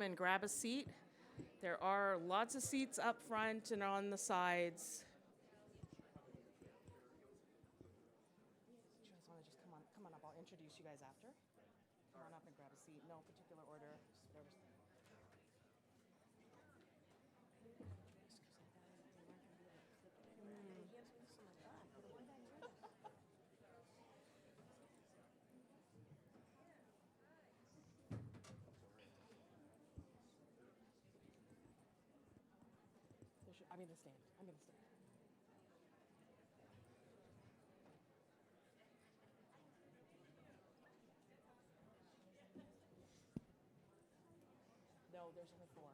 And grab a seat. There are lots of seats up front and on the sides. You guys want to just come on up. I'll introduce you guys after. Come on up and grab a seat. No particular order. I'm going to stand. No, there's only four.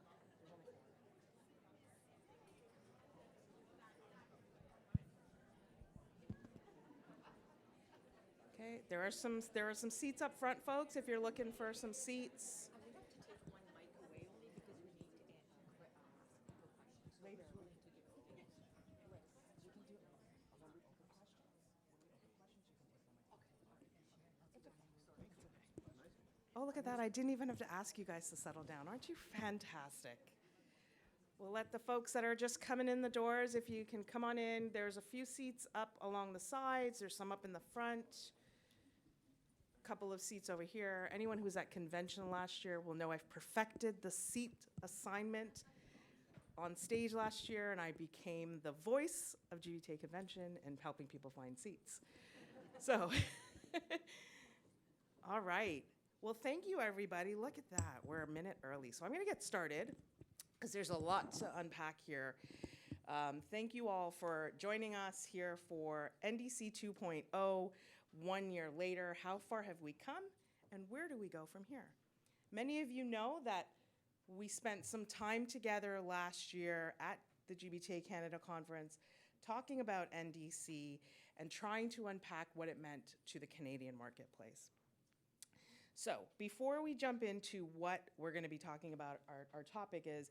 Okay, there are some seats up front, folks, if you're looking for some seats. We have to take one mic away only because we need to answer questions. Later. Oh, look at that. I didn't even have to ask you guys to settle down. Aren't you fantastic? We'll let the folks that are just coming in the doors, if you can come on in. There's a few seats up along the sides. There's some up in the front. A couple of seats over here. Anyone who was at convention last year will know I've perfected the seat assignment on stage last year, and I became the voice of GBTA convention and helping people find seats. So, all right. Well, thank you, everybody. Look at that. We're a minute early. So I'm going to get started because there's a lot to unpack here. Thank you all for joining us here for NDC 2.0, 1 year later. How far have we come, and where do we go from here? Many of you know that we spent some time together last year at the GBTA Canada conference talking about NDC and trying to unpack what it meant to the Canadian marketplace. So before we jump into what we're going to be talking about, our topic is,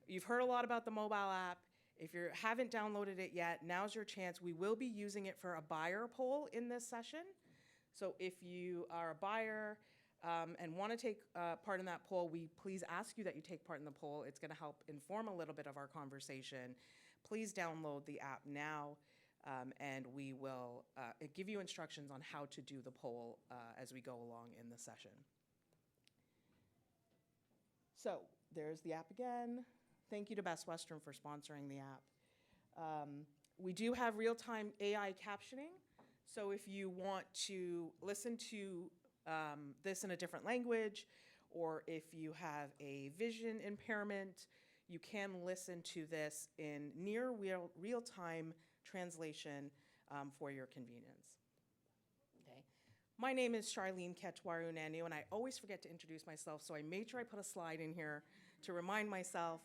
you've heard a lot about the mobile app. If you haven't downloaded it yet, now's your chance. We will be using it for a buyer poll in this session. So if you are a buyer and want to take part in that poll, we please ask you that you take part in the poll. It's going to help inform a little bit of our conversation. Please download the app now, and we will give you instructions on how to do the poll as we go along in the session. So there's the app again. Thank you to Best Western for sponsoring the app. We do have real-time AI captioning. So if you want to listen to this in a different language, or if you have a vision impairment, you can listen to this in near real-time translation for your convenience. Okay. My name is Charlene Ketwaru-Nanu, and I always forget to introduce myself, so I made sure I put a slide in here to remind myself.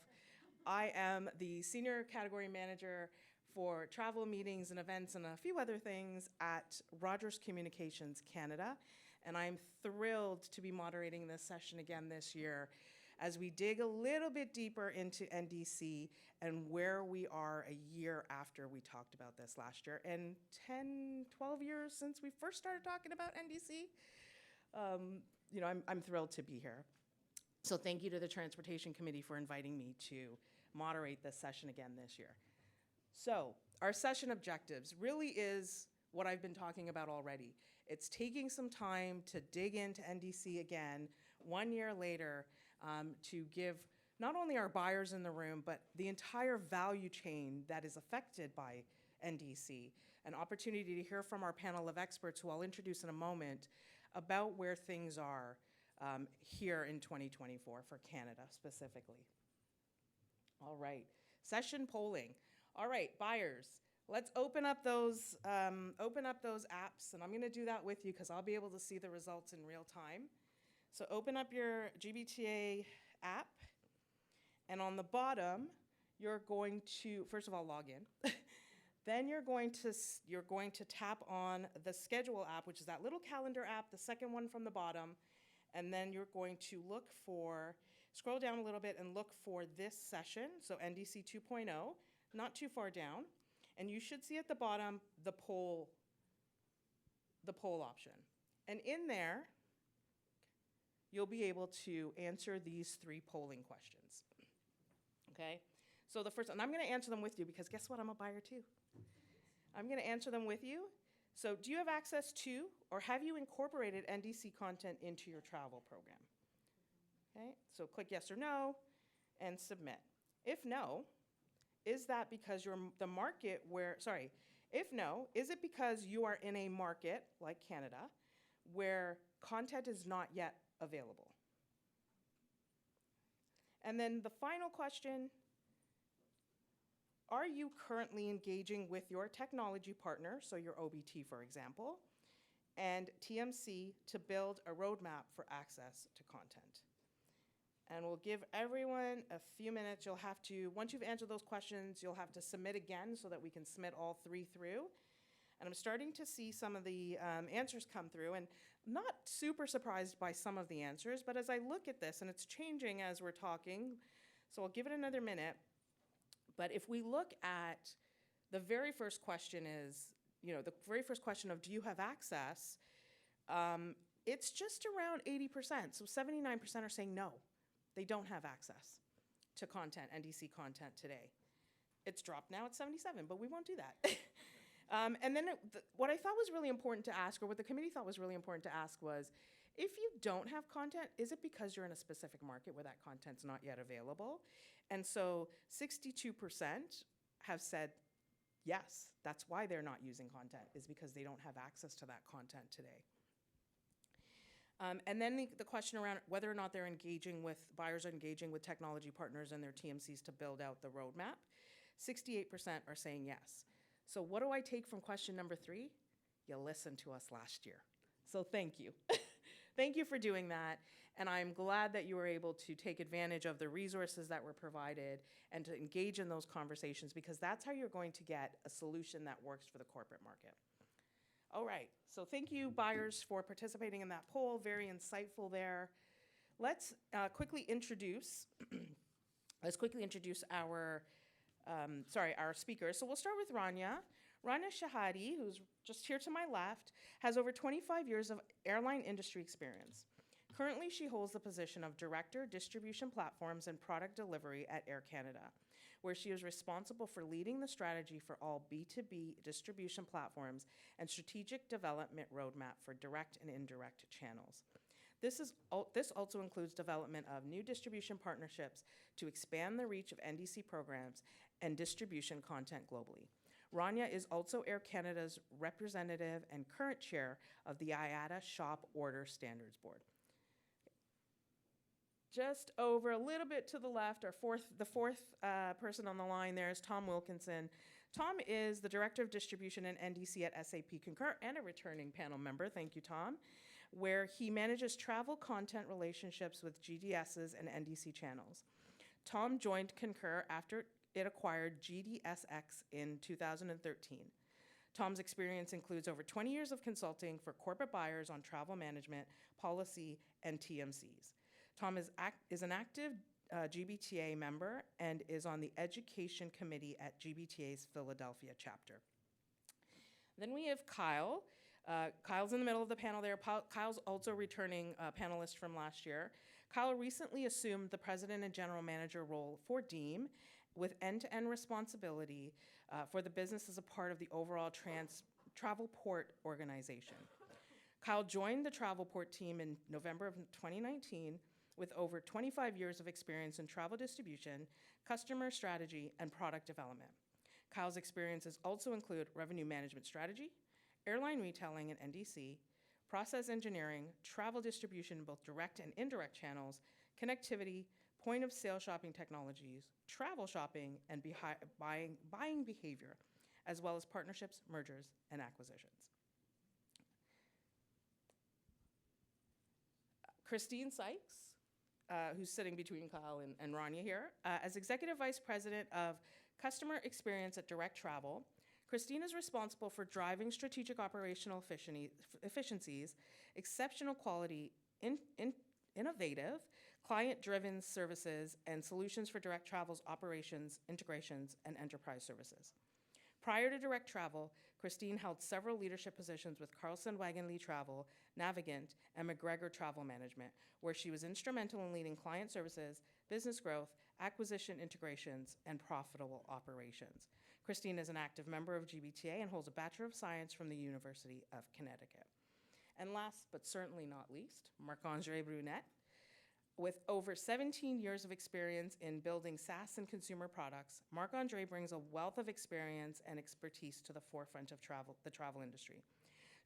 I am the Senior Category Manager for travel, meetings, and events, and a few other things at Rogers Communications Canada, and I'm thrilled to be moderating this session again this year as we dig a little bit deeper into NDC and where we are a year after we talked about this last year, and 10, 12 years since we first started talking about NDC. I'm thrilled to be here. So thank you to the Transportation Committee for inviting me to moderate this session again this year. So our session objectives really is what I've been talking about already. It's taking some time to dig into NDC again 1 year later to give not only our buyers in the room, but the entire value chain that is affected by NDC, an opportunity to hear from our panel of experts, who I'll introduce in a moment, about where things are here in 2024 for Canada specifically. All right, session polling. All right, buyers, let's open up those apps, and I'm going to do that with you because I'll be able to see the results in real time. So open up your GBTA app, and on the bottom, you're going to first of all log in. Then you're going to tap on the schedule app, which is that little calendar app, the second one from the bottom, and then you're going to scroll down a little bit and look for this session, so NDC 2.0, not too far down, and you should see at the bottom the poll option. And in there, you'll be able to answer these 3 polling questions. Okay? So the first, and I'm going to answer them with you because guess what? I'm a buyer too. I'm going to answer them with you. So do you have access to or have you incorporated NDC content into your travel program? Okay? So click yes or no and submit. If no, is that because you're the market where, sorry, if no, is it because you are in a market like Canada where content is not yet available? And then the final question, are you currently engaging with your technology partner, so your OBT, for example, and TMC to build a roadmap for access to content? And we'll give everyone a few minutes. You'll have to, once you've answered those questions, you'll have to submit again so that we can submit all 3 through. And I'm starting to see some of the answers come through, and I'm not super surprised by some of the answers, but as I look at this, and it's changing as we're talking, so I'll give it another minute. But if we look at the very first question is, the very first question of do you have access, it's just around 80%. So 79% are saying no, they don't have access to content, NDC content today. It's dropped now at 77, but we won't do that. And then what I thought was really important to ask, or what the committee thought was really important to ask was, if you don't have content, is it because you're in a specific market where that content's not yet available? And so 62% have said, yes, that's why they're not using content, is because they don't have access to that content today. And then the question around whether or not they're engaging with, buyers are engaging with technology partners and their TMCs to build out the roadmap, 68% are saying yes. So what do I take from question number 3? You listened to us last year. So thank you. Thank you for doing that. And I'm glad that you were able to take advantage of the resources that were provided and to engage in those conversations, because that's how you're going to get a solution that works for the corporate market. All right, so thank you, buyers, for participating in that poll. Very insightful there. Let's quickly introduce our speakers. So we'll start with Rania. Rania Shahadi, who's just here to my left, has over 25 years of airline industry experience. Currently, she holds the position of Director, Distribution Platforms and Product Delivery at Air Canada, where she is responsible for leading the strategy for all B2B distribution platforms and strategic development roadmap for direct and indirect channels. This also includes development of new distribution partnerships to expand the reach of NDC programs and distribution content globally. Rania is also Air Canada's representative and current chair of the IATA Shop Order Standards Board. Just over a little bit to the left, the fourth person on the line there is Tom Wilkinson. Tom is the Director of Distribution and NDC at SAP Concur and a returning panel member, thank you, Tom, where he manages travel content relationships with GDSs and NDC channels. Tom joined Concur after it acquired GDSX in 2013. Tom's experience includes over 20 years of consulting for corporate buyers on travel management, policy, and TMCs. Tom is an active GBTA member and is on the Education Committee at GBTA's Philadelphia chapter. Then we have Kyle. Kyle's in the middle of the panel there. Kyle's also returning panelist from last year. Kyle recently assumed the President and General Manager role for DEEM with end-to-end responsibility for the business as a part of the overall Travelport organization. Kyle joined the Travelport team in November of 2019 with over 25 years of experience in travel distribution, customer strategy, and product development. Kyle's experiences also include revenue management strategy, airline retailing and NDC, process engineering, travel distribution, both direct and indirect channels, connectivity, point of sale shopping technologies, travel shopping, and buying behavior, as well as partnerships, mergers, and acquisitions. Christine Sykes, who's sitting between Kyle and Rania here, as Executive Vice President of Customer Experience at Direct Travel, Christine is responsible for driving strategic operational efficiencies, exceptional quality, innovative, client-driven services, and solutions for Direct Travel's operations, integrations, and enterprise services. Prior to Direct Travel, Christine held several leadership positions with Carlson Wagon Lee Travel, Navigant, and McGregor Travel Management, where she was instrumental in leading client services, business growth, acquisition integrations, and profitable operations. Christine is an active member of GBTA and holds a Bachelor of Science from the University of Connecticut. And last but certainly not least, Marc-Andre Brunet. With over 17 years of experience in building SaaS and consumer products, Marc-Andre brings a wealth of experience and expertise to the forefront of the travel industry.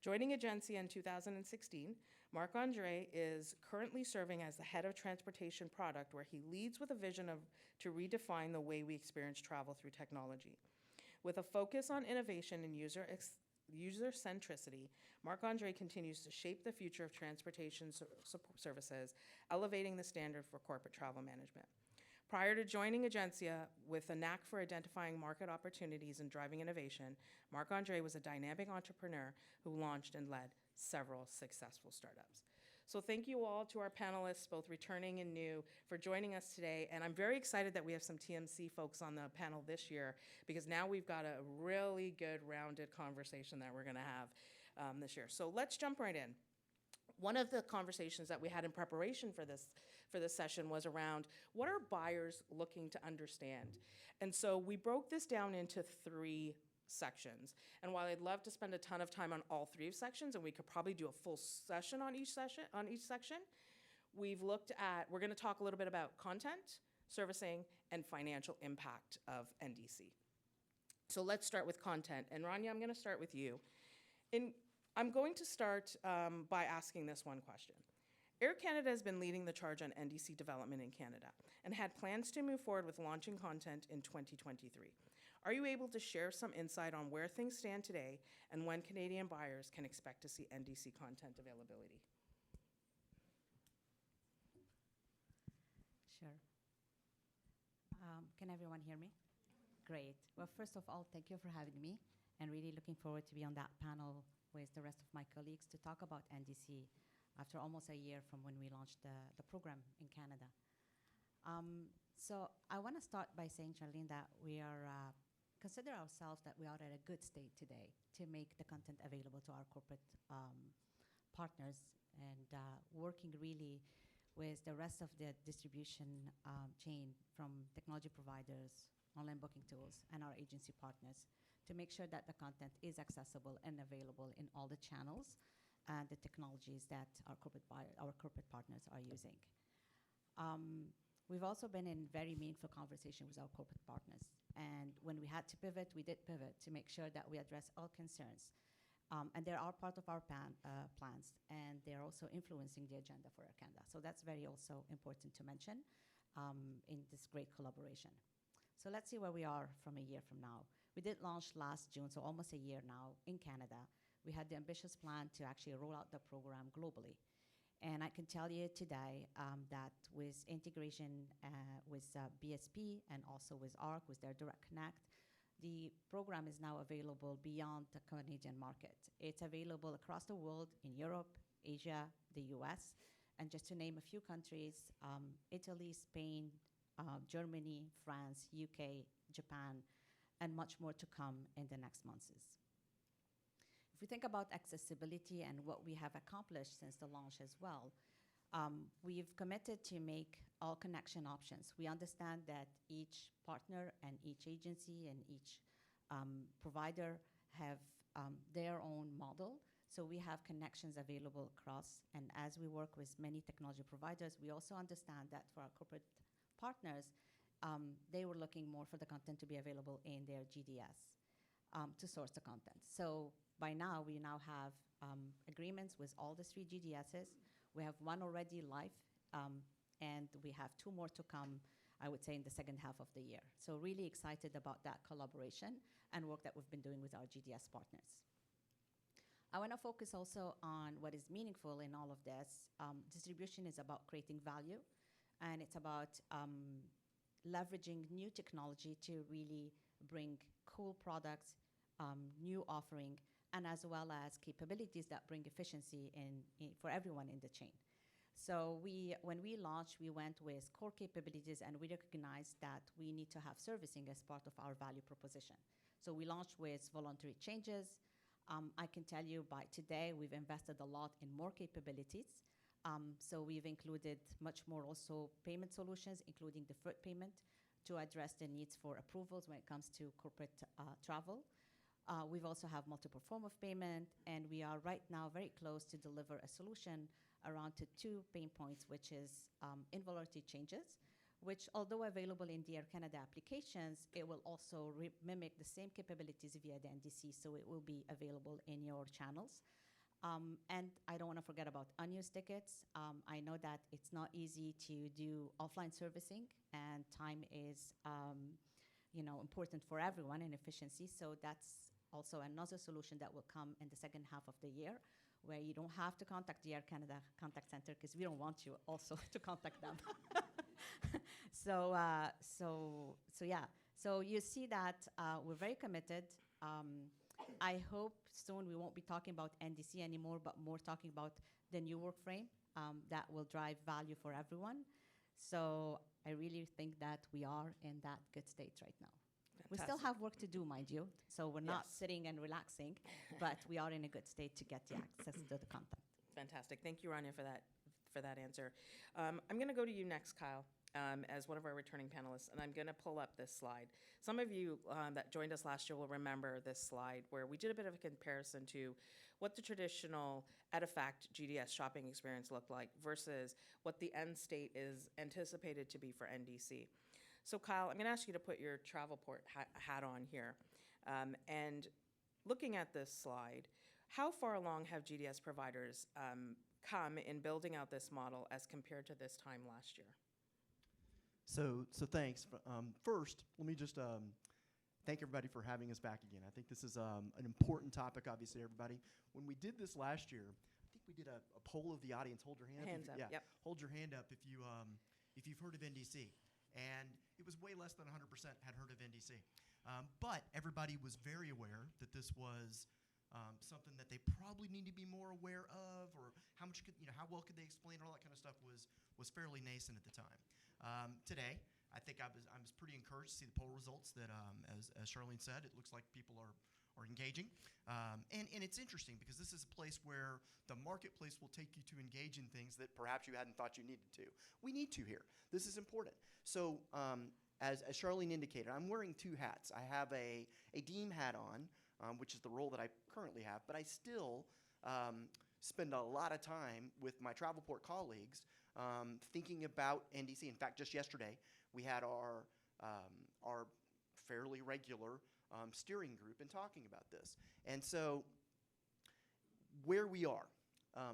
Joining Agencia in 2016, Marc-Andre is currently serving as the head of transportation product, where he leads with a vision to redefine the way we experience travel through technology. With a focus on innovation and user centricity, Marc-Andre continues to shape the future of transportation services, elevating the standard for corporate travel management. Prior to joining Agencia with a knack for identifying market opportunities and driving innovation, Marc-Andre was a dynamic entrepreneur who launched and led several successful startups. So thank you all to our panelists, both returning and new, for joining us today. And I'm very excited that we have some TMC folks on the panel this year, because now we've got a really good rounded conversation that we're going to have this year. So let's jump right in. One of the conversations that we had in preparation for this session was around, what are buyers looking to understand? And so we broke this down into 3 sections. And while I'd love to spend a ton of time on all 3 sections, and we could probably do a full session on each section, we're going to talk a little bit about content, servicing, and financial impact of NDC. So let's start with content. And Rania, I'm going to start with you. I'm going to start by asking this one question. Air Canada has been leading the charge on NDC development in Canada and had plans to move forward with launching content in 2023. Are you able to share some insight on where things stand today and when Canadian buyers can expect to see NDC content availability? Sure. Can everyone hear me? Great. Well, first of all, thank you for having me, and really looking forward to be on that panel with the rest of my colleagues to talk about NDC after almost a year from when we launched the program in Canada. So I want to start by saying, Charlene, that we are consider ourselves that we are at a good state today to make the content available to our corporate partners, and working really with the rest of the distribution chain, from technology providers, online booking tools, and our agency partners, to make sure that the content is accessible and available in all the channels and the technologies that our corporate partners are using. We've also been in very meaningful conversation with our corporate partners. And when we had to pivot, we did pivot to make sure that we address all concerns. And they are part of our plans, and they're also influencing the agenda for Air Canada. So that's very also important to mention in this great collaboration. So let's see where we are from a year from now. We did launch last June, so almost a year now, in Canada. We had the ambitious plan to actually roll out the program globally. And I can tell you today that with integration with BSP and also with ARC, with their Direct Connect, the program is now available beyond the Canadian market. It's available across the world, in Europe, Asia, the US, and just to name a few countries, Italy, Spain, Germany, France, UK, Japan, and much more to come in the next months. If we think about accessibility and what we have accomplished since the launch as well, we've committed to make all connection options. We understand that each partner and each agency and each provider have their own model. So we have connections available across. And as we work with many technology providers, we also understand that for our corporate partners, they were looking more for the content to be available in their GDS to source the content. So by now, we now have agreements with all the 3 GDSs. We have 1 already live, and we have 2 more to come, I would say, in the second half of the year. So really excited about that collaboration and work that we've been doing with our GDS partners. I want to focus also on what is meaningful in all of this. Distribution is about creating value, and it's about leveraging new technology to really bring cool products, new offering, and as well as capabilities that bring efficiency for everyone in the chain. So when we launched, we went with core capabilities, and we recognized that we need to have servicing as part of our value proposition. So we launched with voluntary changes, I can tell you by today, we've invested a lot in more capabilities. So we've included much more also payment solutions, including deferred payment, to address the needs for approvals when it comes to corporate travel. We've also have multiple form of payment, and we are right now very close to deliver a solution around to two pain points, which is involuntary changes, which although available in the Air Canada applications, it will also mimic the same capabilities via the NDC, so it will be available in your channels. And I don't want to forget about unused tickets. I know that it's not easy to do offline servicing, and time is important for everyone in efficiency, so that's also another solution that will come in the second half of the year, where you don't have to contact the Air Canada contact center, because we don't want you also to contact them. So yeah. So you see that we're very committed. I hope soon we won't be talking about NDC anymore, but more talking about the new work frame that will drive value for everyone. So I really think that we are in that good state right now. We still have work to do, mind you. So we're not sitting and relaxing, but we are in a good state to get the access to the content. Fantastic. Thank you, Rania, for that answer. I'm going to go to you next, Kyle, as one of our returning panelists, and I'm going to pull up this slide. Some of you that joined us last year will remember this slide where we did a bit of a comparison to what the traditional Edifact GDS shopping experience looked like versus what the end state is anticipated to be for NDC. So Kyle, I'm going to ask you to put your Travelport hat on here. And looking at this slide, how far along have GDS providers come in building out this model as compared to this time last year? So thanks. First, let me just thank everybody for having us back again. I think this is an important topic, obviously, everybody. When we did this last year, I think we did a poll of the audience. Hold your hand Hands up. up, yep. Hold your hand up if you've heard of NDC. And it was way less than 100% had heard of NDC. But everybody was very aware that this was something that they probably need to be more aware of, or how well could they explain, all that kind of stuff was fairly nascent at the time. Today, I think I was pretty encouraged to see the poll results that, as Charlene said, it looks like people are engaging. And it's interesting because this is a place where the marketplace will take you to engage in things that perhaps you hadn't thought you needed to. We need to here. This is important. So as Charlene indicated, I'm wearing two hats. I have a Deem hat on, which is the role that I currently have, but I still spend a lot of time with my Travelport colleagues thinking about NDC. In fact, just yesterday, we had our fairly regular steering group and talking about this. And so where we are,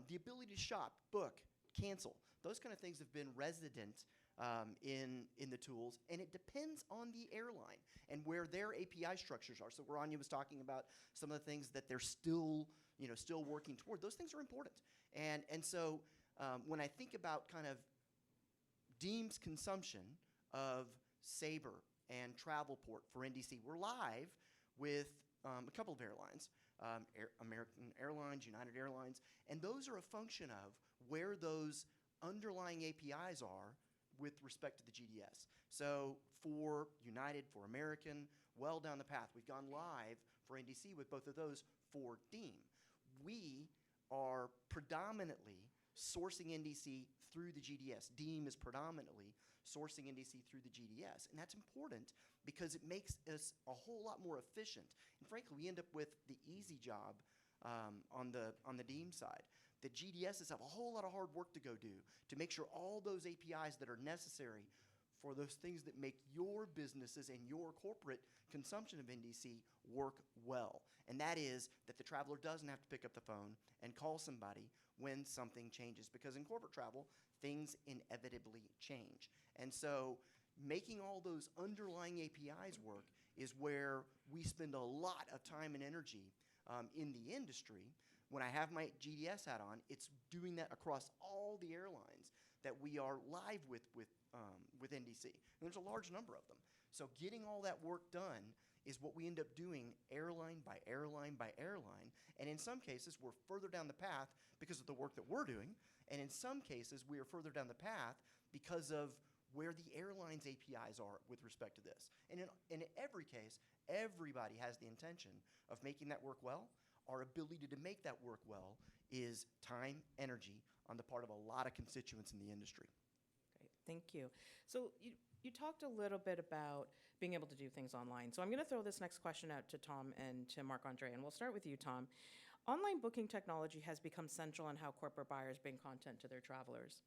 the ability to shop, book, cancel, those kind of things have been resident in the tools, and it depends on the airline and where their API structures are. So Rania was talking about some of the things that they're still working toward. Those things are important. And so when I think about kind of Deem's consumption of Sabre and Travelport for NDC, we're live with a couple of airlines, American Airlines, United Airlines, and those are a function of where those underlying APIs are with respect to the GDS. So for United, for American, well down the path, we've gone live for NDC with both of those for Deem. We are predominantly sourcing NDC through the GDS. Deem is predominantly sourcing NDC through the GDS. And that's important because it makes us a whole lot more efficient. And frankly, we end up with the easy job on the Deem side. The GDSs have a whole lot of hard work to go do to make sure all those APIs that are necessary for those things that make your businesses and your corporate consumption of NDC work well. And that is that the traveler doesn't have to pick up the phone and call somebody when something changes, because in corporate travel, things inevitably change. And so making all those underlying APIs work is where we spend a lot of time and energy in the industry. When I have my GDS hat on, it's doing that across all the airlines that we are live with NDC. And there's a large number of them. So getting all that work done is what we end up doing airline by airline by airline. And in some cases, we're further down the path because of the work that we're doing. And in some cases, we are further down the path because of where the airline's APIs are with respect to this. And in every case, everybody has the intention of making that work well. our ability to make that work well is time, energy on the part of a lot of constituents in the industry. Great, thank you. So you talked a little bit about being able to do things online. So I'm going to throw this next question out to Tom and to Marc-Andre, and we'll start with you, Tom. Online booking technology has become central in how corporate buyers bring content to their travelers.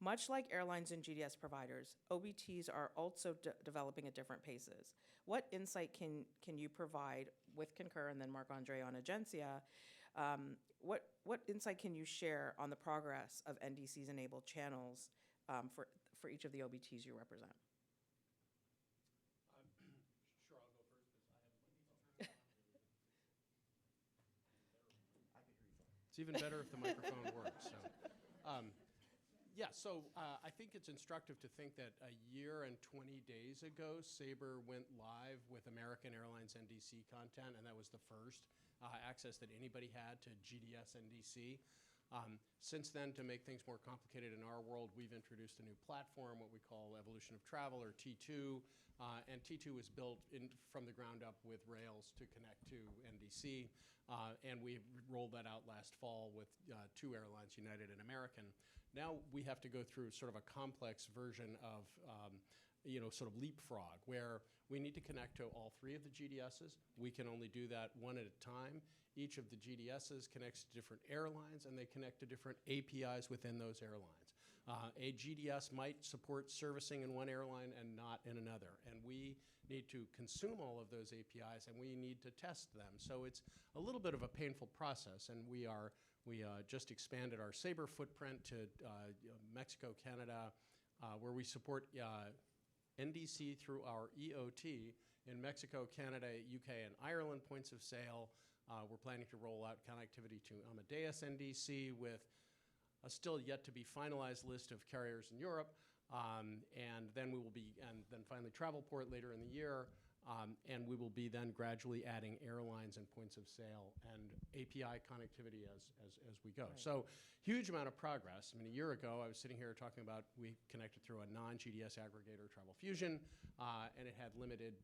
Much like airlines and GDS providers, OBTs are also developing at different paces. What insight can you provide with Concur and then Marc-Andre on Agencia? What insight can you share on the progress of NDC's enabled channels for each of the OBTs you represent? Sure, I'll go first because I have It's even better if the microphone works. So, I think it's instructive to think that a year and 20 days ago, Sabre went live with American Airlines NDC content, and that was the first access that anybody had to GDS NDC. Since then, to make things more complicated in our world, we've introduced a new platform, what we call Evolution of Travel, or T2, and T2 was built from the ground up with Rails to connect to NDC, and we rolled that out last fall with 2 airlines, United and American. Now we have to go through sort of a complex version of sort of leapfrog, where we need to connect to all 3 of the GDSs. We can only do that one at a time. Each of the GDSs connects to different airlines, and they connect to different APIs within those airlines. A GDS might support servicing in one airline and not in another, and we need to consume all of those APIs, and we need to test them. So it's a little bit of a painful process, and we just expanded our Sabre footprint to Mexico, Canada, where we support NDC through our EOT in Mexico, Canada, UK, and Ireland points of sale. We're planning to roll out connectivity to Amadeus NDC with a still yet to be finalized list of carriers in Europe, and then finally Travelport later in the year, and we will be then gradually adding airlines and points of sale and API connectivity as we go. Right. So huge amount of progress. I mean, a year ago, I was sitting here talking about we connected through a non-GDS aggregator, Travel Fusion, and it had limited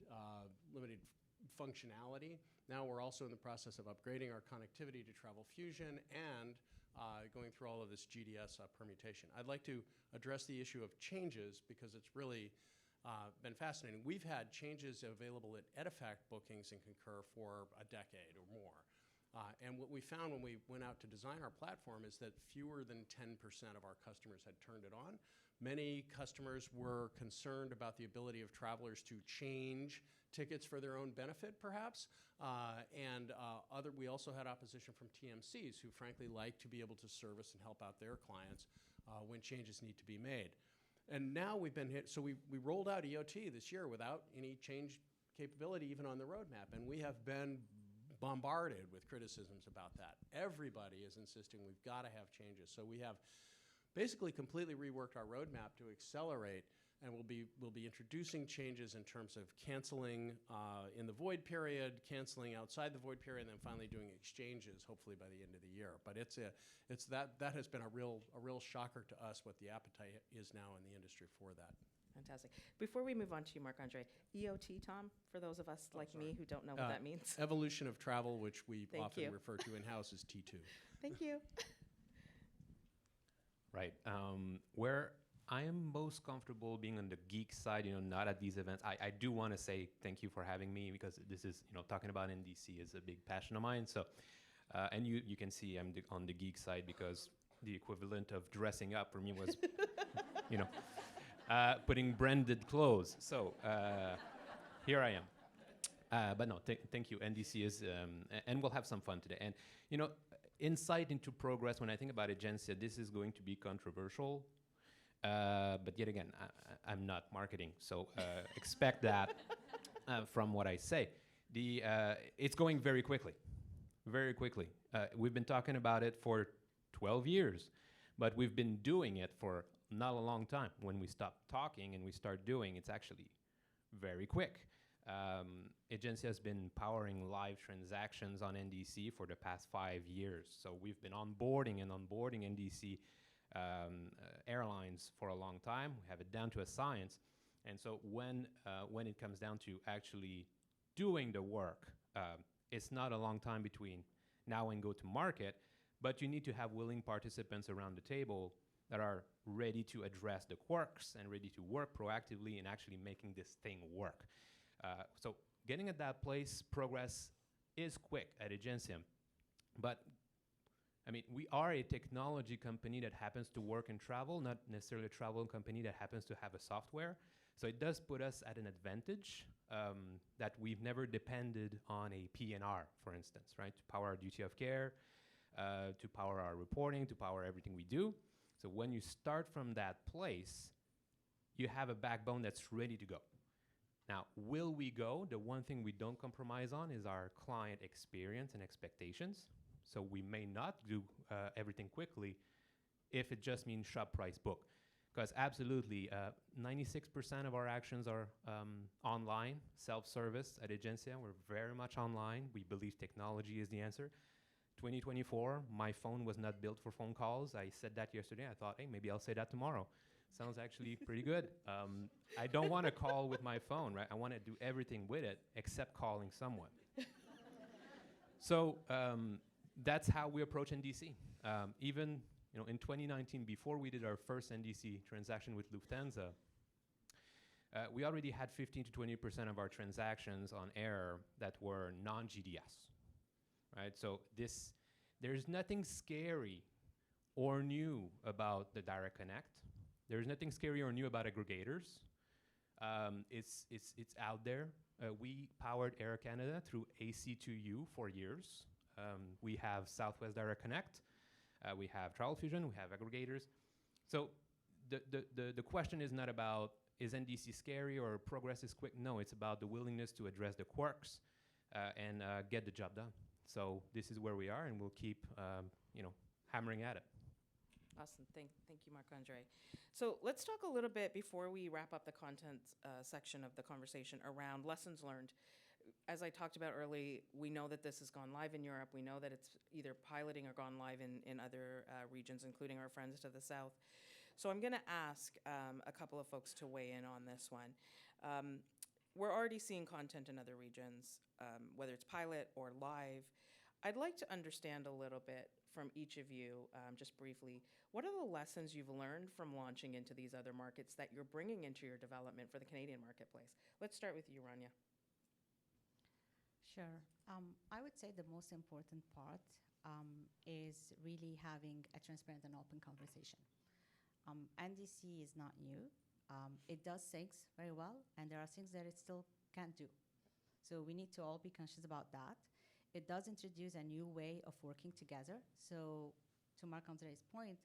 functionality. Now we're also in the process of upgrading our connectivity to Travel Fusion and going through all of this GDS permutation. I'd like to address the issue of changes because it's really been fascinating. We've had changes available at Edifact bookings in Concur for a decade or more. And what we found when we went out to design our platform is that fewer than 10% of our customers had turned it on. Many customers were concerned about the ability of travelers to change tickets for their own benefit, perhaps. We also had opposition from TMCs who frankly like to be able to service and help out their clients when changes need to be made. And now we've been hit, so we rolled out EOT this year without any change capability even on the roadmap, and we have been bombarded with criticisms about that. Everybody is insisting we've got to have changes. So we have basically completely reworked our roadmap to accelerate, and we'll be introducing changes in terms of canceling in the void period, canceling outside the void period, and then finally doing exchanges, hopefully by the end of the year. But that has been a real shocker to us what the appetite is now in the industry for that. Fantastic. Before we move on to you, Marc-Andre, EOT, Tom, for those of us like me who don't know what that means. Evolution of Travel, which we Thank often you. refer to in-house as T2. Thank you. Right. Where I am most comfortable being on the geek side, not at these events. I do want to say thank you for having me because this is, talking about NDC is a big passion of mine. So, and you can see I'm on the geek side because the equivalent of dressing up for me was, putting branded clothes. So here I am. But no, thank you. NDC is, and we'll have some fun today. And, insight into progress, when I think about Agencia, this is going to be controversial. But yet again, I'm not marketing, so expect that from what I say. It's going very quickly, very quickly. We've been talking about it for 12 years, but we've been doing it for not a long time. When we stop talking and we start doing, it's actually very quick. Agencia has been powering live transactions on NDC for the past 5 years. So we've been onboarding NDC airlines for a long time. We have it down to a science. And so when it comes down to actually doing the work, it's not a long time between now and go to market, but you need to have willing participants around the table that are ready to address the quirks and ready to work proactively in actually making this thing work. So getting at that place, progress is quick at Agencium, but I mean, we are a technology company that happens to work in travel, not necessarily a travel company that happens to have a software. So it does put us at an advantage that we've never depended on a PNR, for instance, right? To power our duty of care, to power our reporting, to power everything we do. So when you start from that place, you have a backbone that's ready to go. Now, will we go? The one thing we don't compromise on is our client experience and expectations. So we may not do everything quickly if it just means shop, price, book. Because absolutely, 96% of our actions are online, self-service at Agencia. We're very much online. We believe technology is the answer. 2024, my phone was not built for phone calls. I said that yesterday. I thought, hey, maybe I'll say that tomorrow. Sounds actually pretty good. I don't want to call with my phone, right? I want to do everything with it except calling someone. So that's how we approach NDC. Even in 2019, before we did our first NDC transaction with Lufthansa, we already had 15 to 20% of our transactions on air that were non-GDS, right? So there's nothing scary or new about the direct connect. There's nothing scary or new about aggregators. It's out there. We powered Air Canada through AC2U for years. We have Southwest Direct Connect. We have Travel Fusion. We have aggregators. So the question is not about, is NDC scary or progress is quick? No, it's about the willingness to address the quirks and get the job done. So this is where we are, and we'll keep hammering at it. Awesome. Thank you, Marc-Andre. So let's talk a little bit before we wrap up the content section of the conversation around lessons learned. As I talked about early, we know that this has gone live in Europe. We know that it's either piloting or gone live in other regions, including our friends to the south. So I'm going to ask a couple of folks to weigh in on this one. We're already seeing content in other regions, whether it's pilot or live. I'd like to understand a little bit from each of you, just briefly, what are the lessons you've learned from launching into these other markets that you're bringing into your development for the Canadian marketplace? Let's start with you, Rania. Sure. I would say the most important part is really having a transparent and open conversation. NDC is not new. It does things very well, and there are things that it still can't do. So we need to all be conscious about that. It does introduce a new way of working together. So to Marc-André's point,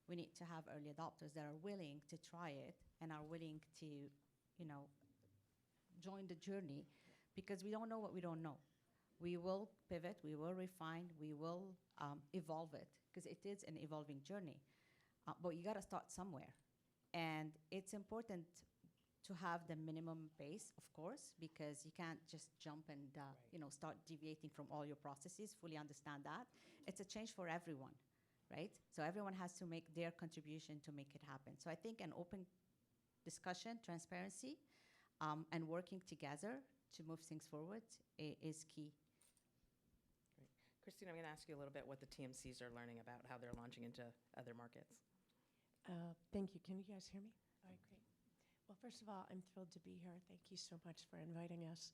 we need to have early adopters that are willing to try it and are willing to, join the journey, because we don't know what we don't know. We will pivot, we will refine, we will evolve it, because it is an evolving journey. But you got to start somewhere. And it's important to have the minimum base, of course, because you can't just jump and start deviating from all your processes, fully understand that. It's a change for everyone, right? So everyone has to make their contribution to make it happen. So I think an open discussion, transparency, and working together to move things forward is key. Great. Christine, I'm going to ask you a little bit what the TMCs are learning about how they're launching into other markets. Thank you. Can you guys hear me? All right, great. Well, first of all, I'm thrilled to be here. Thank you so much for inviting us.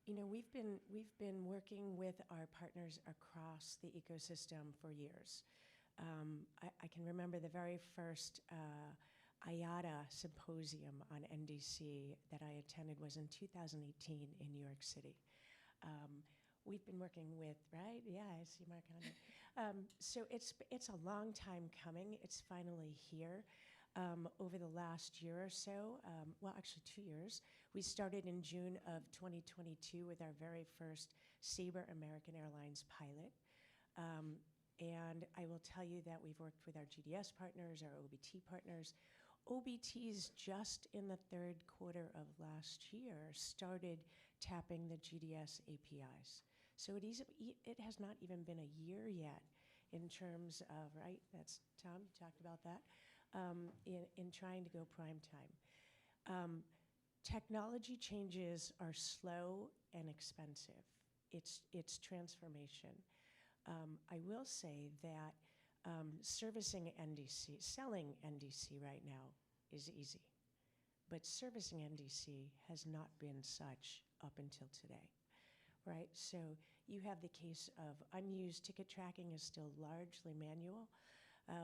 We've been working with our partners across the ecosystem for years. I can remember the very first IATA symposium on NDC that I attended was in 2018 in New York City. We've been working with, right? Yeah, I see Mark on it. So it's a long time coming. It's finally here. Over the last year or so, well, actually 2 years, we started in June of 2022 with our very first Sabre American Airlines pilot. And I will tell you that we've worked with our GDS partners, our OBT partners. OBTs just in the third quarter of last year started tapping the GDS APIs. So it has not even been a year yet in terms of, right, that's Tom, you talked about that, in trying to go prime time. Technology changes are slow and expensive. its transformation. I will say that servicing NDC, selling NDC right now is easy, but servicing NDC has not been such up until today, right? So you have the case of unused ticket tracking is still largely manual.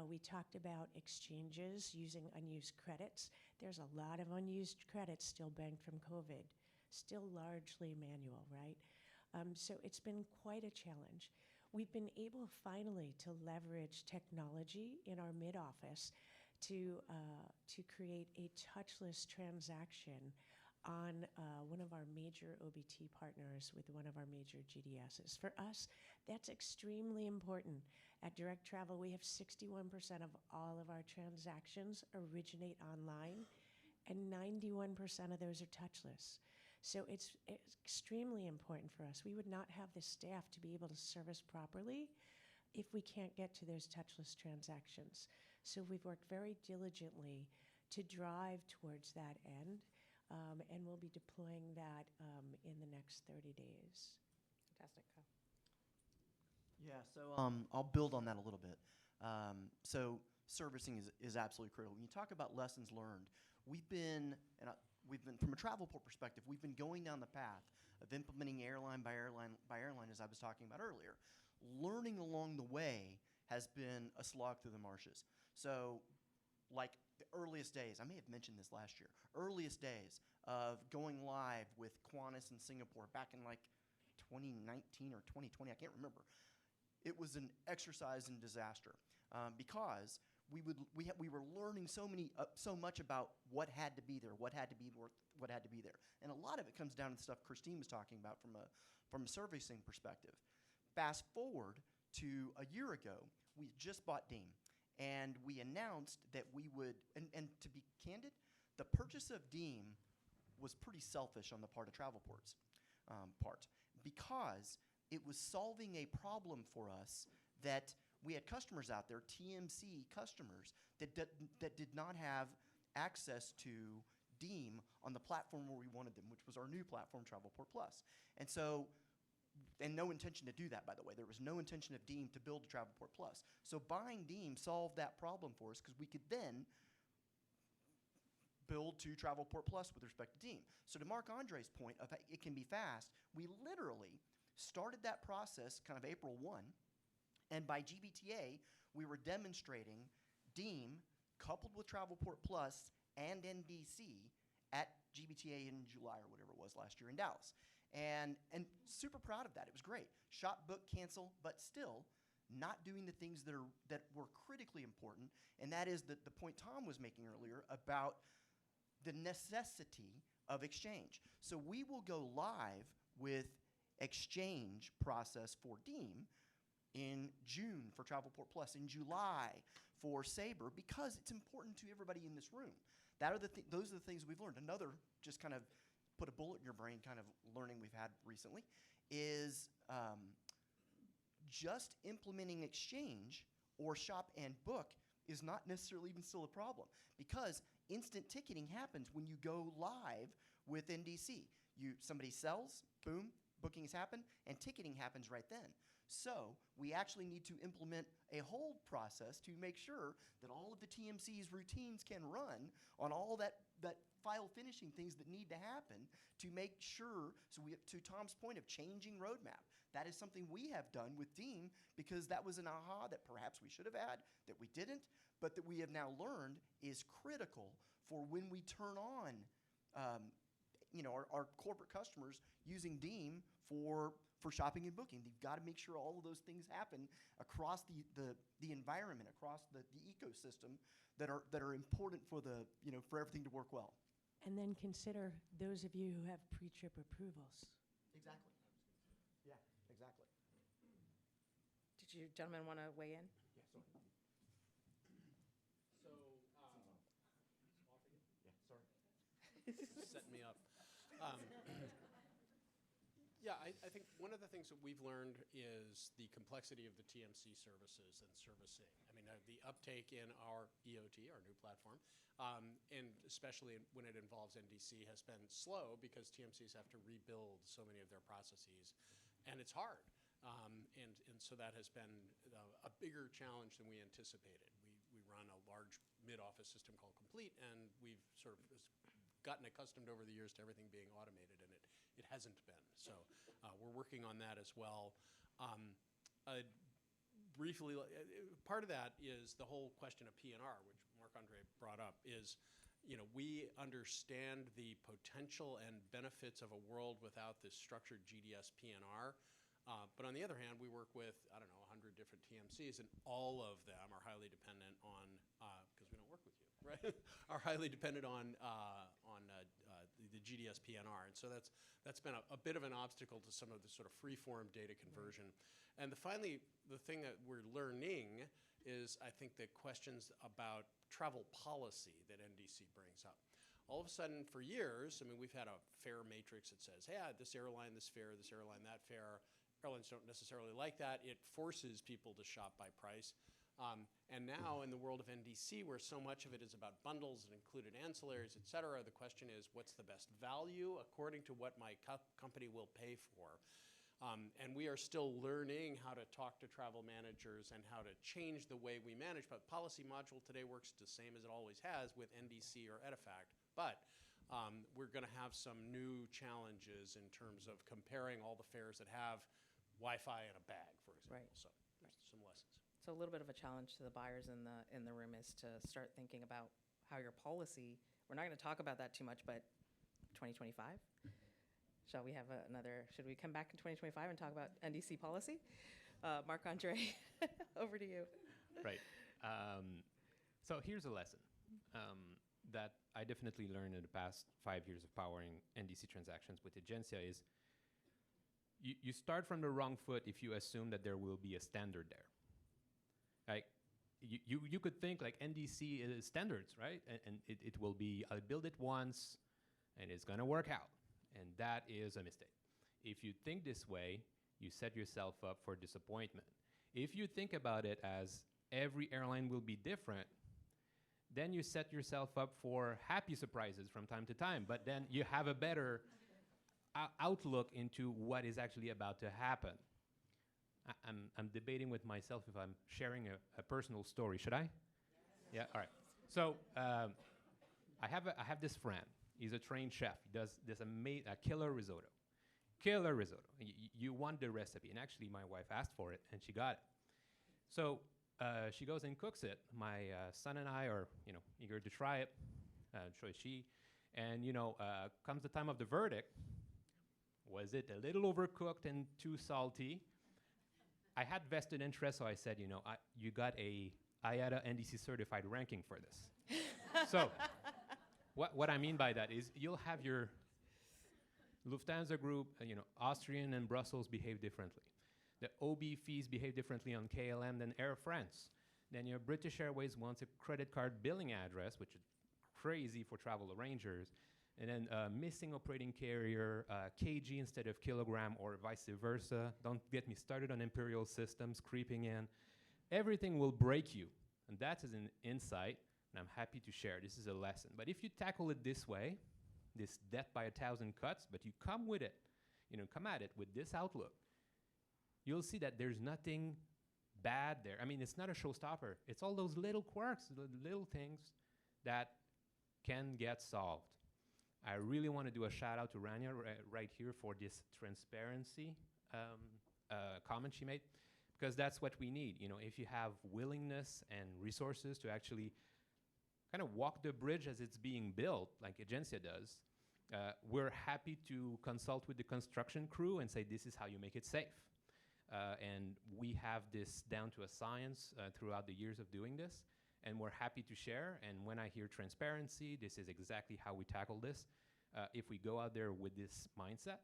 We talked about exchanges using unused credits. There's a lot of unused credits still banked from COVID, still largely manual, right? So it's been quite a challenge. We've been able finally to leverage technology in our mid-office to create a touchless transaction on one of our major OBT partners with one of our major GDSs. For us, that's extremely important. At Direct Travel, we have 61% of all of our transactions originate online, and 91% of those are touchless. So it's extremely important for us. We would not have the staff to be able to service properly if we can't get to those touchless transactions. So we've worked very diligently to drive towards that end, and we'll be deploying that in the next 30 days. Fantastic. Kyle. Yeah, so I'll build on that a little bit. So servicing is absolutely critical. When you talk about lessons learned, we've been from a Travelport perspective, we've been going down the path of implementing airline by airline by airline, as I was talking about earlier. Learning along the way has been a slog through the marshes. So like the earliest days, I may have mentioned this last year, earliest days of going live with Qantas in Singapore back in like 2019 or 2020, I can't remember. It was an exercise in disaster because we were learning so much about what had to be there, what had to be there, and a lot of it comes down to the stuff Christine was talking about from a servicing perspective. Fast forward to a year ago, we just bought Deem, and we announced that we would. And to be candid, the purchase of Deem was pretty selfish on the part of Travelport's part because it was solving a problem for us that we had customers out there, TMC customers, that did not have access to Deem on the platform where we wanted them, which was our new platform, Travelport Plus. And so, and no intention to do that, by the way. There was no intention of Deem to build Travelport Plus. So buying Deem solved that problem for us because we could then build to Travelport Plus with respect to Deem. So to Marc Andre's point of it can be fast, we literally started that process kind of April 1, and by GBTA, we were demonstrating Deem coupled with Travelport Plus and NDC at GBTA in July or whatever it was last year in Dallas. And super proud of that. It was great. Shop, book, cancel, but still not doing the things that were critically important, and that is the point Tom was making earlier about the necessity of exchange. So we will go live with exchange process for Deem in June for Travelport Plus, in July for Sabre, because it's important to everybody in this room. Those are the things we've learned. Another, just kind of put a bullet in your brain kind of learning we've had recently, is just implementing exchange or shop and book is not necessarily even still a problem, because instant ticketing happens when you go live with NDC. Somebody sells, boom, bookings happen, and ticketing happens right then. So we actually need to implement a hold process to make sure that all of the TMC's routines can run on all that file finishing things that need to happen to make sure, so to Tom's point of changing roadmap, that is something we have done with Deem, because that was an aha that perhaps we should have had, that we didn't, but that we have now learned is critical for when we turn on our corporate customers using Deem for shopping and booking. You've got to make sure all of those things happen across the environment, across the ecosystem that are important for for everything to work well. And then consider those of you who have pre-trip approvals. Exactly. Yeah, exactly. Did you gentlemen want to weigh in? Yeah, sorry. So, Yeah, sorry. Set me up. Yeah, I think one of the things that we've learned is the complexity of the TMC services and servicing. I mean, the uptake in our EOT, our new platform, and especially when it involves NDC, has been slow because TMCs have to rebuild so many of their processes and it's hard. And so that has been a bigger challenge than we anticipated. We run a large mid-office system called Complete, and we've sort of gotten accustomed over the years to everything being automated, and it hasn't been. So we're working on that as well. Briefly, part of that is the whole question of PNR, which Marc-Andre brought up, is, we understand the potential and benefits of a world without this structured GDS PNR. But on the other hand, we work with, 100 different TMCs, and all of them are highly dependent on, because we don't work with you, right? Are highly dependent on the GDS PNR. And so that's been a bit of an obstacle to some of the sort of free-form data conversion. And finally, the thing that we're learning is, I think, the questions about travel policy that NDC brings up. All of a sudden, for years, we've had a fare matrix that says, hey, this airline, this fare, this airline, that fare. Airlines don't necessarily like that. It forces people to shop by price. And now in the world of NDC, where so much of it is about bundles and included ancillaries, et cetera, the question is, what's the best value according to what my company will pay for? And we are still learning how to talk to travel managers and how to change the way we manage. But policy module today works the same as it always has with NDC or EDIFACT. But we're going to have some new challenges in terms of comparing all the fares that have Wi-Fi in a bag, for example. Right. So there's some lessons. So a little bit of a challenge to the buyers in the room is to start thinking about how your policy, we're not going to talk about that too much, but 2025? Shall we have should we come back in 2025 and talk about NDC policy? Marc-Andre, over to you. Right. So here's a lesson that I definitely learned in the past 5 years of powering NDC transactions with Agencia is you start from the wrong foot if you assume that there will be a standard there. Like, you could think like NDC is standards, right? And it will be, I'll build it once, and it's going to work out. And that is a mistake. If you think this way, you set yourself up for disappointment. If you think about it as every airline will be different, then you set yourself up for happy surprises from time to time. But then you have a better outlook into what is actually about to happen. I'm debating with myself if I'm sharing a personal story. Should I? Yeah. All right. So I have this friend. He's a trained chef. He does this a killer risotto. Killer risotto. You want the recipe. And actually, my wife asked for it, and she got it. So she goes and cooks it. My son and I are, eager to try it. So is she. And, comes the time of the verdict. Was it a little overcooked and too salty? I had vested interest, so I said, you got a IATA NDC certified ranking for this. So what I mean by that is you'll have your Lufthansa group, Austrian and Brussels behave differently. The OB fees behave differently on KLM than Air France. Then your British Airways wants a credit card billing address, which is crazy for travel arrangers. And then missing operating carrier, kg instead of kilogram, or vice versa. Don't get me started on imperial systems creeping in. Everything will break you. And that is an insight, and I'm happy to share. This is a lesson. But if you tackle it this way, this death by 1,000 cuts, but you come with it, come at it with this outlook, you'll see that there's nothing bad there. It's not a showstopper. It's all those little quirks, the little things that can get solved. I really want to do a shout out to Rania right here for this transparency comment she made, because that's what we need. If you have willingness and resources to actually kind of walk the bridge as it's being built, like Agencia does, we're happy to consult with the construction crew and say, this is how you make it safe. And we have this down to a science throughout the years of doing this. And we're happy to share. And when I hear transparency, this is exactly how we tackle this. If we go out there with this mindset,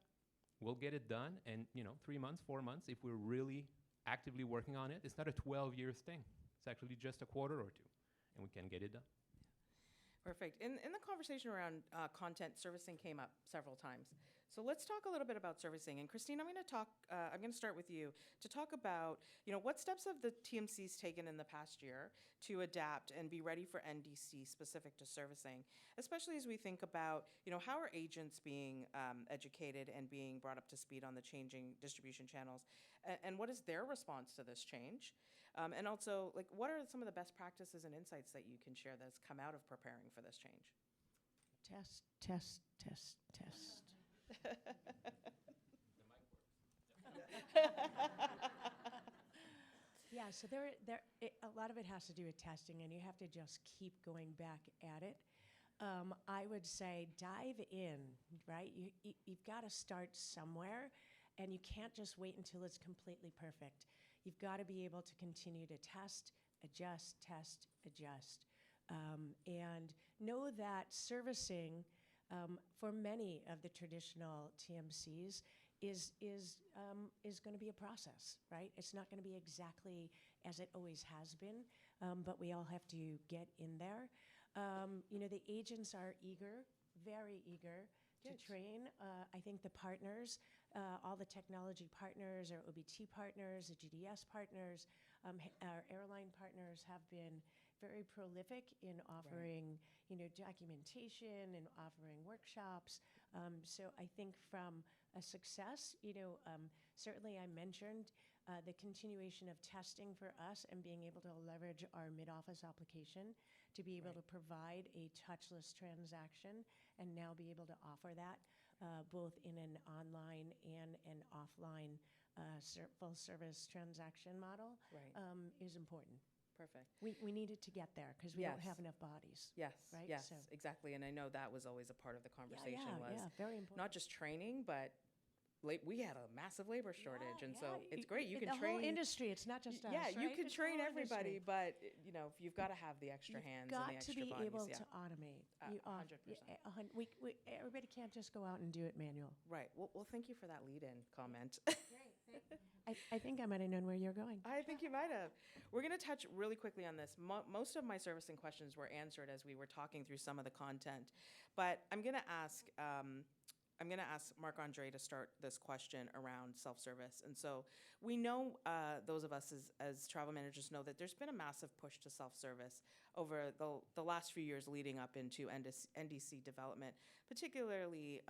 we'll get it done. And 3 months, 4 months, if we're really actively working on it, it's not a 12-year thing. It's actually just a quarter or two, and we can get it done. Perfect. In the conversation around content, servicing came up several times. So let's talk a little bit about servicing. And Christine, I'm going to start with you to talk about, what steps have the TMCs taken in the past year to adapt and be ready for NDC specific to servicing, especially as we think about, how are agents being educated and being brought up to speed on the changing distribution channels, and what is their response to this change? And also, what are some of the best practices and insights that you can share that's come out of preparing for this change? Test, test, test, test. Yeah, so a lot of it has to do with testing, and you have to just keep going back at it. I would say dive in, right? You've got to start somewhere, and you can't just wait until it's completely perfect. You've got to be able to continue to test, adjust, and know that servicing for many of the traditional TMCs is going to be a process, right? It's not going to be exactly as it always has been, but we all have to get in there. The agents are eager, very eager to train. I think the partners, all the technology partners, our OBT partners, the GDS partners, our airline partners have been very prolific in offering, documentation and offering workshops. So I think from a success, certainly I mentioned the continuation of testing for us and being able to leverage our mid-office application to be able to provide a touchless transaction and now be able to offer that both in an online and an offline full service transaction model is important. Perfect. We needed to get there because we don't have enough bodies. Yes, right? yes, So- exactly. And I know that was always a part of the conversation was very important. not just training, but we had a massive labor shortage. And so it's great. You can the train. whole industry. It's not just us. Yeah, you right? can It's the train whole everybody, industry. but you've got to have the extra hands and the Got extra to be bodies. able Yeah. to automate. 100%. Everybody can't just go out and do it manual. Right. Well, thank you for that lead-in comment. I think I might have known where you're going. I think you might have. We're going to touch really quickly on this. Most of my servicing questions were answered as we were talking through some of the content, but I'm going to ask Marc-Andre to start this question around self-service. And so we know, those of us as travel managers know that there's been a massive push to self-service over the last few years leading up into NDC development, particularly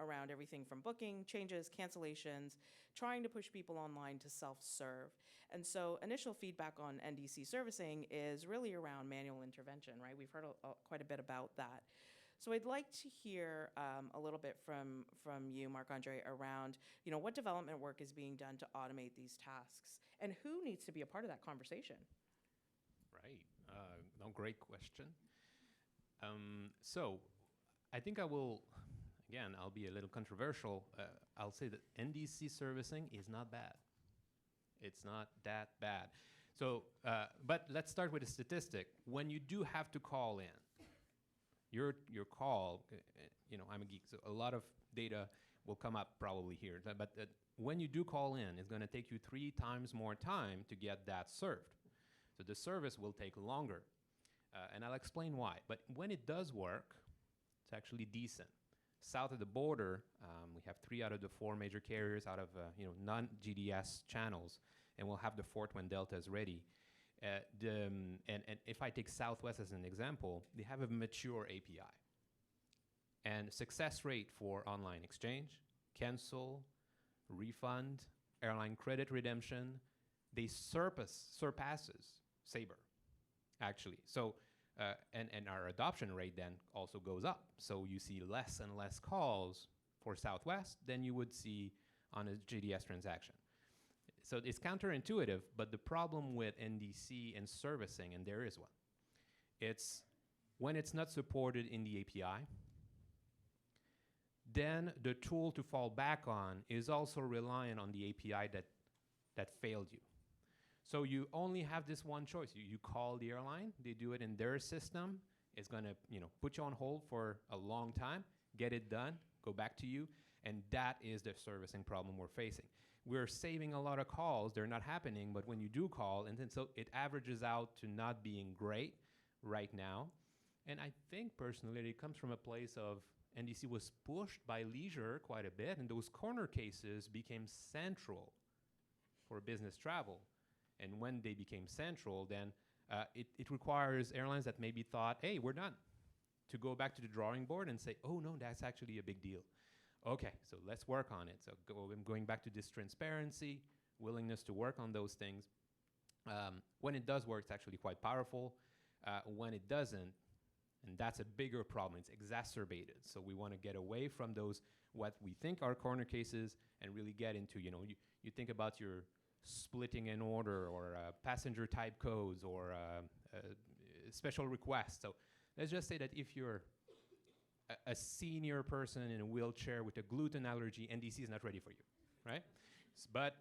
around everything from booking, changes, cancellations, trying to push people online to self-serve. And so initial feedback on NDC servicing is really around manual intervention, right? We've heard quite a bit about that. So I'd like to hear a little bit from you, Marc-Andre, around what development work is being done to automate these tasks, and who needs to be a part of that conversation. Right. No, great question. So I think I'll be a little controversial. I'll say that NDC servicing is not bad. It's not that bad. So, but let's start with a statistic. When you do have to call in, your call, I'm a geek, so a lot of data will come up probably here. But when you do call in, it's going to take you 3 times more time to get that served. So the service will take longer. And I'll explain why. But when it does work, it's actually decent. South of the border, we have 3 out of the 4 major carriers out of non-GDS channels, and we'll have the 4th when Delta is ready. And if I take Southwest as an example, they have a mature API. And success rate for online exchange, cancel, refund, airline credit redemption, they surpasses Sabre, actually. So, and our adoption rate then also goes up. So you see less and less calls for Southwest than you would see on a GDS transaction. So it's counterintuitive, but the problem with NDC and servicing, and there is one, it's when it's not supported in the API, then the tool to fall back on is also reliant on the API that failed you. So you only have this one choice. You call the airline, they do it in their system, it's gonna put you on hold for a long time, get it done, go back to you, and that is the servicing problem we're facing. We're saving a lot of calls, they're not happening, but when you do call, and then so it averages out to not being great right now. And I think personally it comes from a place of NDC was pushed by leisure quite a bit, and those corner cases became central for business travel. And when they became central, then it requires airlines that maybe thought, hey, we're done, to go back to the drawing board and say, oh, no, that's actually a big deal. Okay, so let's work on it. So going back to this transparency, willingness to work on those things. When it does work, it's actually quite powerful. When it doesn't, and that's a bigger problem, it's exacerbated. So we want to get away from those, what we think are corner cases, and really get into, you think about your splitting an order or passenger type codes or special requests. So let's just say that if you're a senior person in a wheelchair with a gluten allergy, NDC is not ready for you, right? But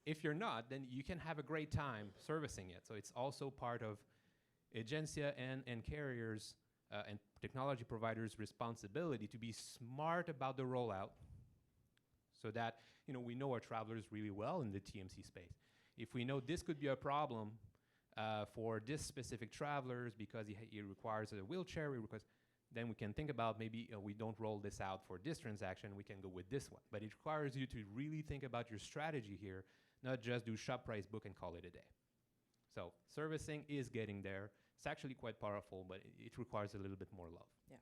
if you're not, then you can have a great time servicing it. So it's also part of agencia and carriers and technology providers' responsibility to be smart about the rollout so that we know our travelers really well in the TMC space. If we know this could be a problem for this specific travelers because it requires a wheelchair, then we can think about maybe we don't roll this out for this transaction, we can go with this one. But it requires you to really think about your strategy here, not just do shop price book and call it a day. So servicing is getting there. It's actually quite powerful, but it requires a little bit more love. Yeah.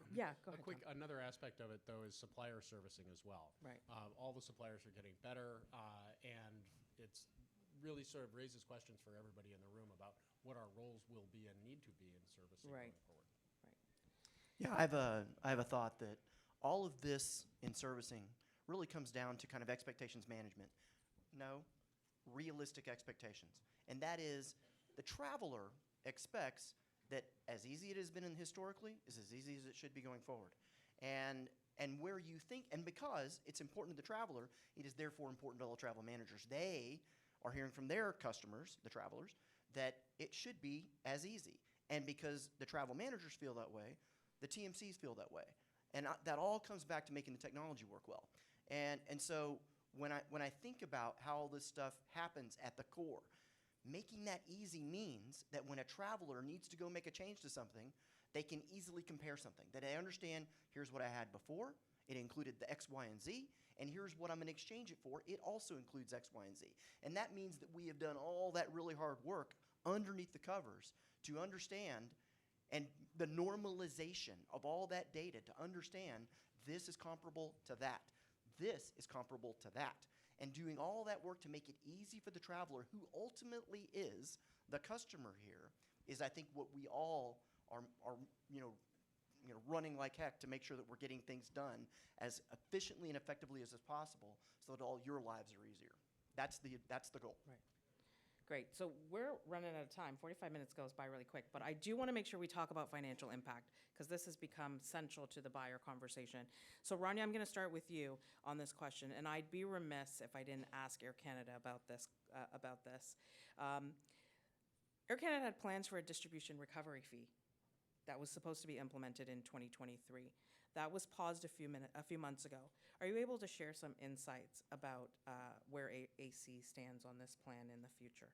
Yeah, go ahead. Another aspect of it, though, is supplier servicing as well. Right. All the suppliers are getting better, and it's really sort of raises questions for everybody in the room about what our roles will be and need to be in servicing Right. going forward. Yeah, I have a thought that all of this in servicing really comes down to kind of expectations management. No, realistic expectations. And that is the traveler expects that as easy it has been historically is as easy as it should be going forward. And where you think, and because it's important to the traveler, it is therefore important to all travel managers. They are hearing from their customers, the travelers, that it should be as easy. And because the travel managers feel that way, the TMCs feel that way. And that all comes back to making the technology work well. And so when I think about how all this stuff happens at the core, making that easy means that when a traveler needs to go make a change to something, they can easily compare something. That they understand, here's what I had before, it included the X, Y, and Z, and here's what I'm going to exchange it for, it also includes X, Y, and Z. And that means that we have done all that really hard work underneath the covers to understand and the normalization of all that data to understand this is comparable to that. This is comparable to that. And doing all that work to make it easy for the traveler, who ultimately is the customer here, is I think what we all are running like heck to make sure that we're getting things done as efficiently and effectively as is possible so that all your lives are easier. That's the goal. Right. Great. So we're running out of time. 45 minutes goes by really quick, but I do want to make sure we talk about financial impact because this has become central to the buyer conversation. So Rania, I'm going to start with you on this question, and I'd be remiss if I didn't ask Air Canada about this. Air Canada had plans for a distribution recovery fee that was supposed to be implemented in 2023. That was paused a few months ago. Are you able to share some insights about where AC stands on this plan in the future?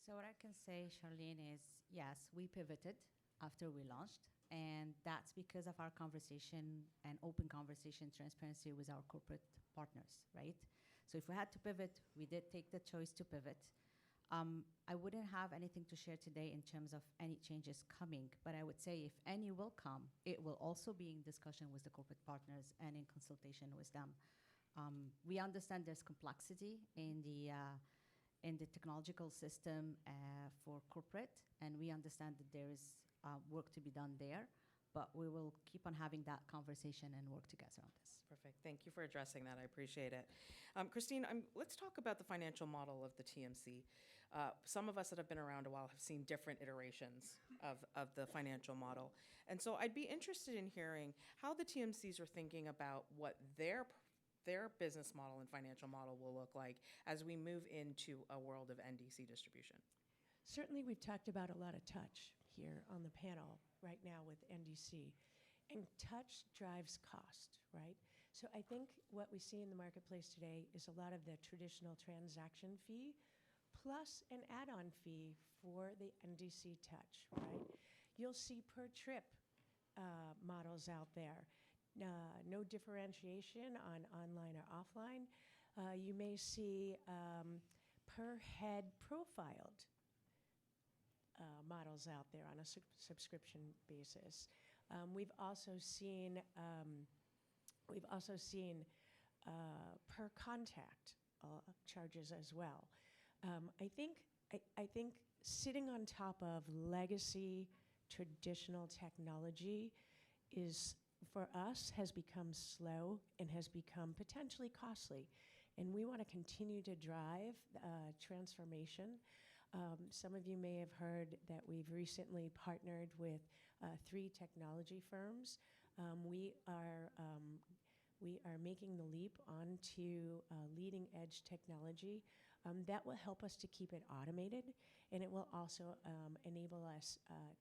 So what I can say, Charlene, is yes, we pivoted after we launched, and that's because of our conversation and open conversation, transparency with our corporate partners, right? So if we had to pivot, we did take the choice to pivot. I wouldn't have anything to share today in terms of any changes coming, but I would say if any will come, it will also be in discussion with the corporate partners and in consultation with them. We understand there's complexity in the technological system for corporate, and we understand that there is work to be done there, but we will keep on having that conversation and work together on this. Perfect. Thank you for addressing that. I appreciate it. Christine, let's talk about the financial model of the TMC. Some of us that have been around a while have seen different iterations of the financial model. And so I'd be interested in hearing how the TMCs are thinking about what their business model and financial model will look like as we move into a world of NDC distribution. Certainly, we've talked about a lot of touch here on the panel right now with NDC. And touch drives cost, right? So I think what we see in the marketplace today is a lot of the traditional transaction fee plus an add-on fee for the NDC touch, right? You'll see per trip models out there. No differentiation on online or offline. You may see per head profiled models out there on a subscription basis. We've also seen per contact charges as well. I think sitting on top of legacy traditional technology is, for us, has become slow and has become potentially costly. And we want to continue to drive transformation. Some of you may have heard that we've recently partnered with 3 technology firms. We are making the leap onto leading edge technology that will help us to keep it automated, and it will also enable us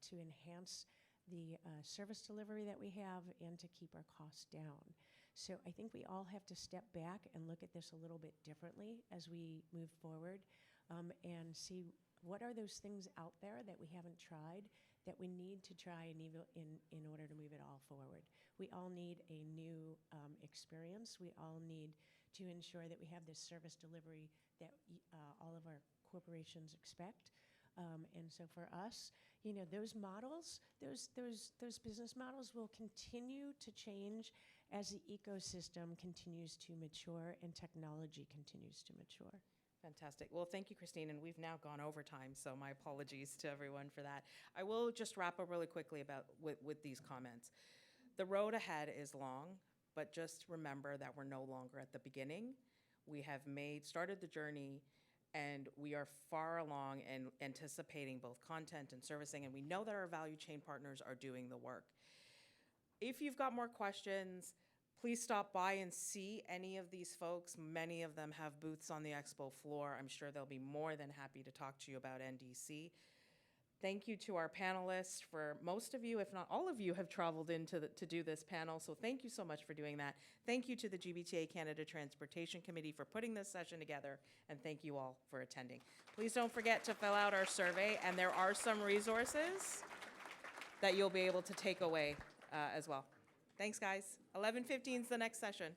to enhance the service delivery that we have and to keep our costs down. So I think we all have to step back and look at this a little bit differently as we move forward, and see what are those things out there that we haven't tried that we need to try in order to move it all forward. We all need a new experience. We all need to ensure that we have this service delivery that all of our corporations expect. And so for us, those models, those business models will continue to change as the ecosystem continues to mature and technology continues to mature. Fantastic. Well, thank you, Christine, and we've now gone over time, so my apologies to everyone for that. I will just wrap up really quickly with these comments. The road ahead is long, but just remember that we're no longer at the beginning. We have started the journey, and we are far along in anticipating both content and servicing, and we know that our value chain partners are doing the work. If you've got more questions, please stop by and see any of these folks. Many of them have booths on the expo floor. I'm sure they'll be more than happy to talk to you about NDC. Thank you to our panelists. For most of you, if not all of you, have traveled in to do this panel, so thank you so much for doing that. Thank you to the GBTA Canada Transportation Committee for putting this session together, and thank you all for attending. Please don't forget to fill out our survey, and there are some resources that you'll be able to take away as well. Thanks, guys. 11:15 is the next session.